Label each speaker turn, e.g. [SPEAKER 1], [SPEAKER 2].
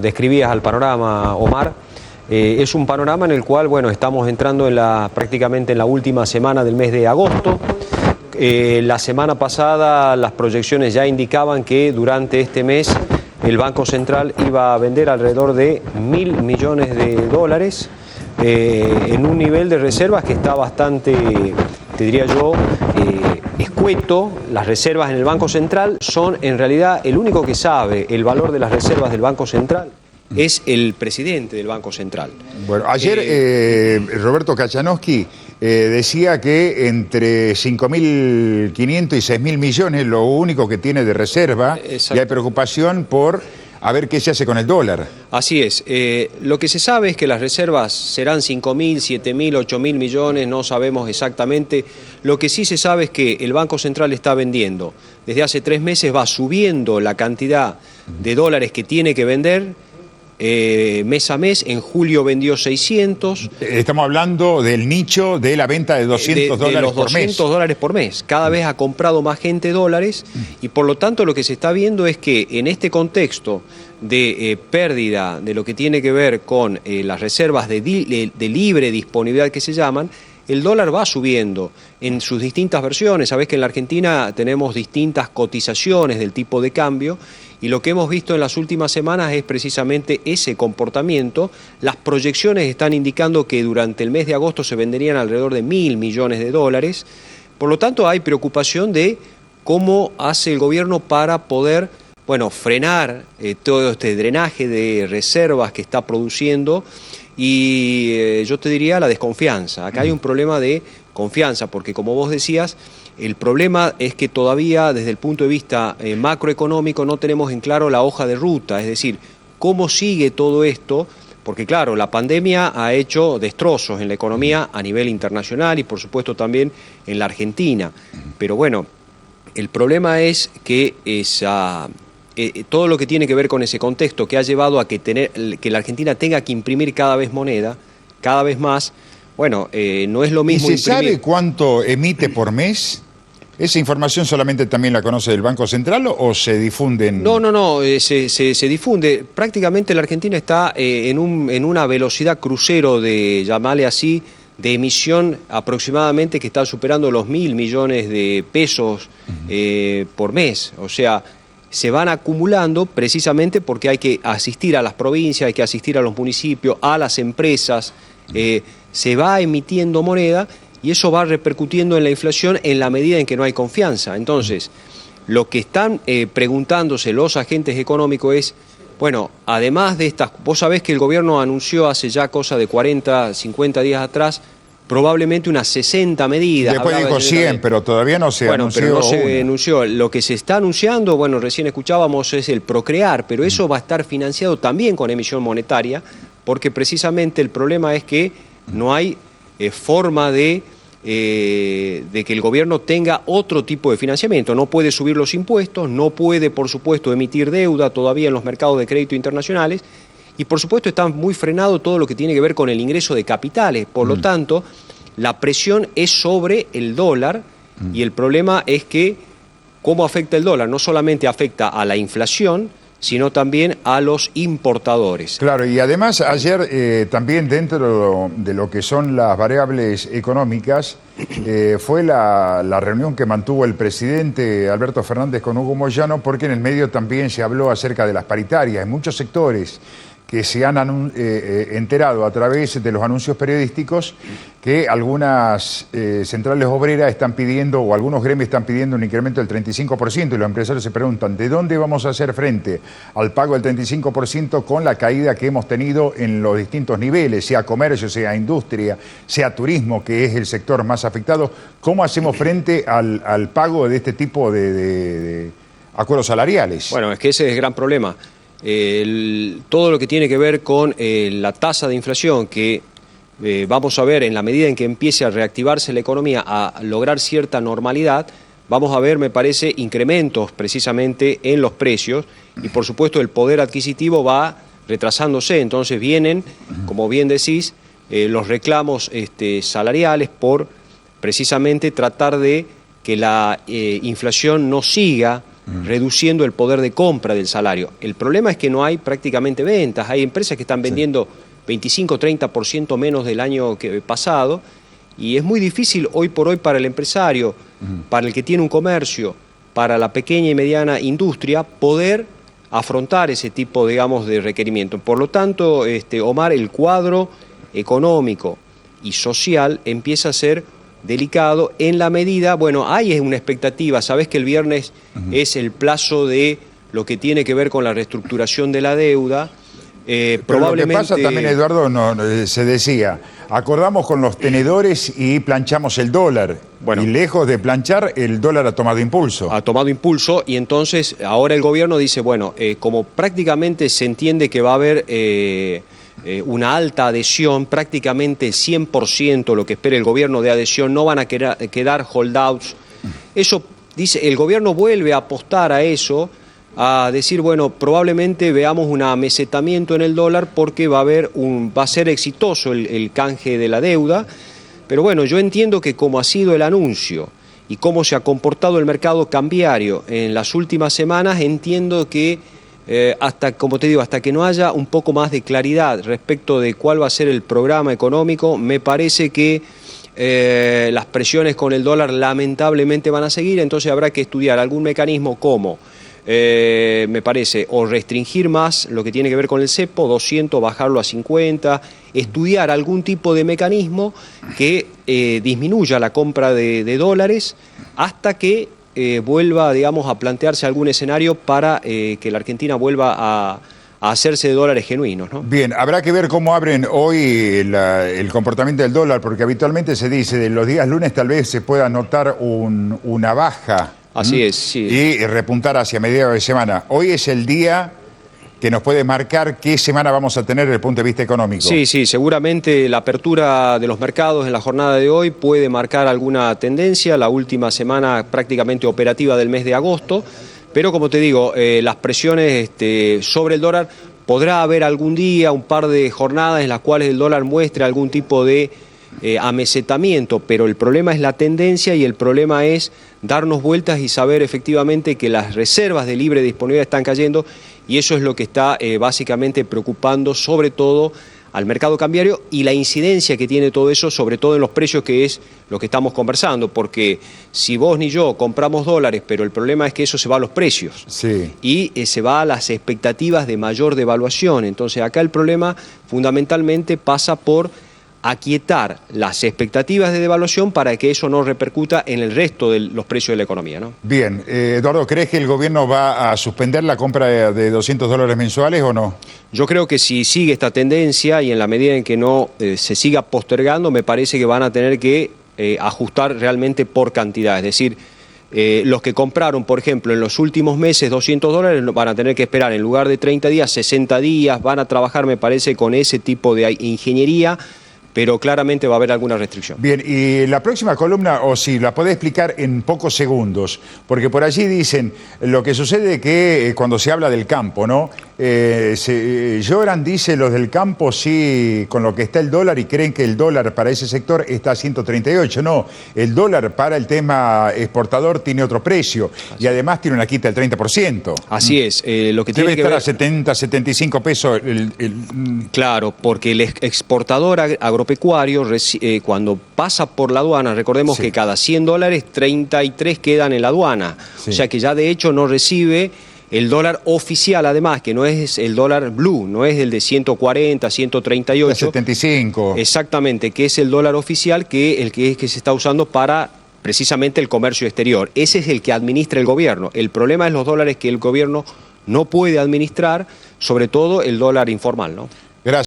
[SPEAKER 1] Describías al panorama, Omar, es un panorama en el cual, bueno, estamos entrando prácticamente en la última semana del mes de agosto. La semana pasada las proyecciones ya indicaban que durante este mes el Banco Central iba a vender alrededor de 1.000 millones de dólares en un nivel de reservas que está bastante, te diría yo, escueto. Las reservas en el Banco Central son en realidad el único que sabe el valor de las reservas del Banco Central es el presidente del Banco Central.
[SPEAKER 2] Bueno, ayer Roberto Kachanowski decía que entre 5.500 y 6.000 millones lo único que tiene de reserva. Exacto. Y hay preocupación por a ver qué se hace con el dólar.
[SPEAKER 1] Así es. Lo que se sabe es que las reservas serán 5.000, 7.000, 8.000 millones, no sabemos exactamente. Lo que sí se sabe es que el Banco Central está vendiendo. Desde hace 3 meses va subiendo la cantidad de dólares que tiene que vender. Mes a mes, en julio vendió 600.
[SPEAKER 2] Estamos hablando del nicho de la venta de 200 dólares por mes.
[SPEAKER 1] De los 200 dólares por mes. Cada vez ha comprado más gente dólares y por lo tanto lo que se está viendo es que en este contexto de pérdida de lo que tiene que ver con las reservas de libre disponibilidad que se llaman, el dólar va subiendo en sus distintas versiones. Sabés que en la Argentina tenemos distintas cotizaciones del tipo de cambio y lo que hemos visto en las últimas semanas es precisamente ese comportamiento. Las proyecciones están indicando que durante el mes de agosto se venderían alrededor de 1.000 millones de dólares. Por lo tanto, hay preocupación de cómo hace el gobierno para poder, bueno, frenar todo este drenaje de reservas que está produciendo. Y yo te diría la desconfianza. Acá hay un problema de confianza, porque como vos decías, el problema es que todavía desde el punto de vista macroeconómico no tenemos en claro la hoja de ruta, es decir, cómo sigue todo esto, porque claro, la pandemia ha hecho destrozos en la economía a nivel internacional y por supuesto también en la Argentina. Pero bueno, el problema es que todo lo que tiene que ver con ese contexto que ha llevado a que la Argentina tenga que imprimir cada vez moneda, cada vez más, bueno, no es lo mismo.
[SPEAKER 2] ¿Y se sabe cuánto emite por mes? ¿Esa información solamente también la conoce el Banco Central o se difunde?
[SPEAKER 1] No, se difunde. Prácticamente la Argentina está en una velocidad crucero llamarle así, de emisión aproximadamente que está superando los 1.000 millones de pesos por mes. O sea, se van acumulando precisamente porque hay que asistir a las provincias, hay que asistir a los municipios, a las empresas, se va emitiendo moneda y eso va repercutiendo en la inflación en la medida en que no hay confianza. Entonces, lo que están preguntándose los agentes económicos es, bueno, además de estas, vos sabés que el gobierno anunció hace ya cosa de 40, 50 días atrás, probablemente unas 60 medidas.
[SPEAKER 2] Después dijo 100, pero todavía no se anunció.
[SPEAKER 1] Pero no se anunció. Lo que se está anunciando, bueno, recién escuchábamos, es el Procrear, pero eso va a estar financiado también con emisión monetaria, porque precisamente el problema es que no hay forma de que el gobierno tenga otro tipo de financiamiento. No puede subir los impuestos, no puede, por supuesto, emitir deuda todavía en los mercados de crédito internacionales, y por supuesto está muy frenado todo lo que tiene que ver con el ingreso de capitales. Por lo tanto, la presión es sobre el dólar y el problema es que cómo afecta el dólar. No solamente afecta a la inflación, sino también a los importadores.
[SPEAKER 2] Claro, y además ayer también dentro de lo que son las variables económicas fue la reunión que mantuvo el presidente Alberto Fernández con Hugo Moyano, porque en el medio también se habló acerca de las paritarias. En muchos sectores que se han enterado a través de los anuncios periodísticos que algunas centrales obreras están pidiendo, o algunos gremios están pidiendo un incremento del 35%, y los empresarios se preguntan, ¿de dónde vamos a hacer frente al pago del 35% con la caída que hemos tenido en los distintos niveles, sea comercio, sea industria, sea turismo, que es el sector más afectado? ¿Cómo hacemos frente al pago de este tipo de acuerdos salariales?
[SPEAKER 1] Bueno, es que ese es el gran problema. Todo lo que tiene que ver con la tasa de inflación que vamos a ver en la medida en que empiece a reactivarse la economía, a lograr cierta normalidad, vamos a ver, me parece, incrementos precisamente en los precios y por supuesto el poder adquisitivo va retrasándose. Entonces vienen, como bien decís, los reclamos salariales por precisamente tratar de que la inflación no siga reduciendo el poder de compra del salario. El problema es que no hay prácticamente ventas, hay empresas que están vendiendo 25-30% menos del año pasado, y es muy difícil hoy por hoy para el empresario, para el que tiene un comercio, para la pequeña y mediana industria, poder afrontar ese tipo, digamos, de requerimiento. Por lo tanto, Omar, el cuadro económico y social empieza a ser delicado en la medida, bueno, hay una expectativa, sabés que el viernes es el plazo de lo que tiene que ver con la reestructuración de la deuda.
[SPEAKER 2] Pero lo que pasa también, Eduardo, se decía, acordamos con los tenedores y planchamos el dólar. Bueno, y lejos de planchar, el dólar ha tomado impulso.
[SPEAKER 1] Ha tomado impulso y entonces ahora el gobierno dice, bueno, como prácticamente se entiende que va a haber una alta adhesión, prácticamente 100% lo que espera el gobierno de adhesión, no van a quedar holdouts. Eso, dice, el gobierno vuelve a apostar a eso, a decir, bueno, probablemente veamos un amesetamiento en el dólar porque va a ser exitoso el canje de la deuda, pero bueno, yo entiendo que como ha sido el anuncio y cómo se ha comportado el mercado cambiario en las últimas semanas, entiendo que como te digo, hasta que no haya un poco más de claridad respecto de cuál va a ser el programa económico, me parece que las presiones con el dólar lamentablemente van a seguir, entonces habrá que estudiar algún mecanismo como me parece, o restringir más lo que tiene que ver con el cepo, 200, bajarlo a 50, estudiar algún tipo de mecanismo que disminuya la compra de dólares hasta que vuelva, digamos, a plantearse algún escenario para que la Argentina vuelva a hacerse de dólares genuinos, ¿no?
[SPEAKER 2] Bien, habrá que ver cómo abren hoy el comportamiento del dólar, porque habitualmente se dice, de los días lunes tal vez se pueda notar una baja.
[SPEAKER 1] Así es, sí.
[SPEAKER 2] Y repuntar hacia mediados de semana. Hoy es el día que nos puede marcar qué semana vamos a tener desde el punto de vista económico.
[SPEAKER 1] Sí, seguramente la apertura de los mercados en la jornada de hoy puede marcar alguna tendencia, la última semana prácticamente operativa del mes de agosto, pero como te digo, las presiones sobre el dólar, podrá haber algún día, un par de jornadas en las cuales el dólar muestre algún tipo de amesetamiento, pero el problema es la tendencia y el problema es darnos vueltas y saber efectivamente que las reservas de libre disponibilidad están cayendo, y eso es lo que está básicamente preocupando sobre todo al mercado cambiario y la incidencia que tiene todo eso, sobre todo en los precios, que es lo que estamos conversando, porque si vos ni yo compramos dólares, pero el problema es que eso se va a los precios,
[SPEAKER 2] sí,
[SPEAKER 1] y se va a las expectativas de mayor devaluación. Entonces acá el problema fundamentalmente pasa por aquietar las expectativas de devaluación para que eso no repercuta en el resto de los precios de la economía, ¿no?
[SPEAKER 2] Bien, Eduardo, ¿crees que el gobierno va a suspender la compra de $200 mensuales o no?
[SPEAKER 1] Yo creo que si sigue esta tendencia y en la medida en que no se siga postergando, me parece que van a tener que ajustar realmente por cantidad. Es decir, los que compraron, por ejemplo, en los últimos meses $200 van a tener que esperar en lugar de 30 días, 60 días, van a trabajar, me parece, con ese tipo de ingeniería, pero claramente va a haber alguna restricción.
[SPEAKER 2] Bien, y la próxima columna, o si la podés explicar en pocos segundos, porque por allí dicen, lo que sucede que cuando se habla del campo, ¿no? Lloran, dice, los del campo, sí, con lo que está el dólar, y creen que el dólar para ese sector está a 138. No, el dólar para el tema exportador tiene otro precio, y además tiene una quita del 30%.
[SPEAKER 1] Así es. Lo que
[SPEAKER 2] debe
[SPEAKER 1] tiene que
[SPEAKER 2] estar
[SPEAKER 1] ver
[SPEAKER 2] a 70, 75 pesos.
[SPEAKER 1] Claro, porque el exportador agropecuario, cuando pasa por la aduana, recordemos que cada $100, 33 quedan en la aduana. Sí. O sea que ya de hecho no recibe el dólar oficial, además, que no es el dólar blue, no es el de 140, 138.
[SPEAKER 2] 75.
[SPEAKER 1] Exactamente, que es el dólar oficial, que se está usando para precisamente el comercio exterior. Ese es el que administra el gobierno. El problema es los dólares que el gobierno no puede administrar, sobre todo el dólar informal, ¿no?
[SPEAKER 2] Gracias.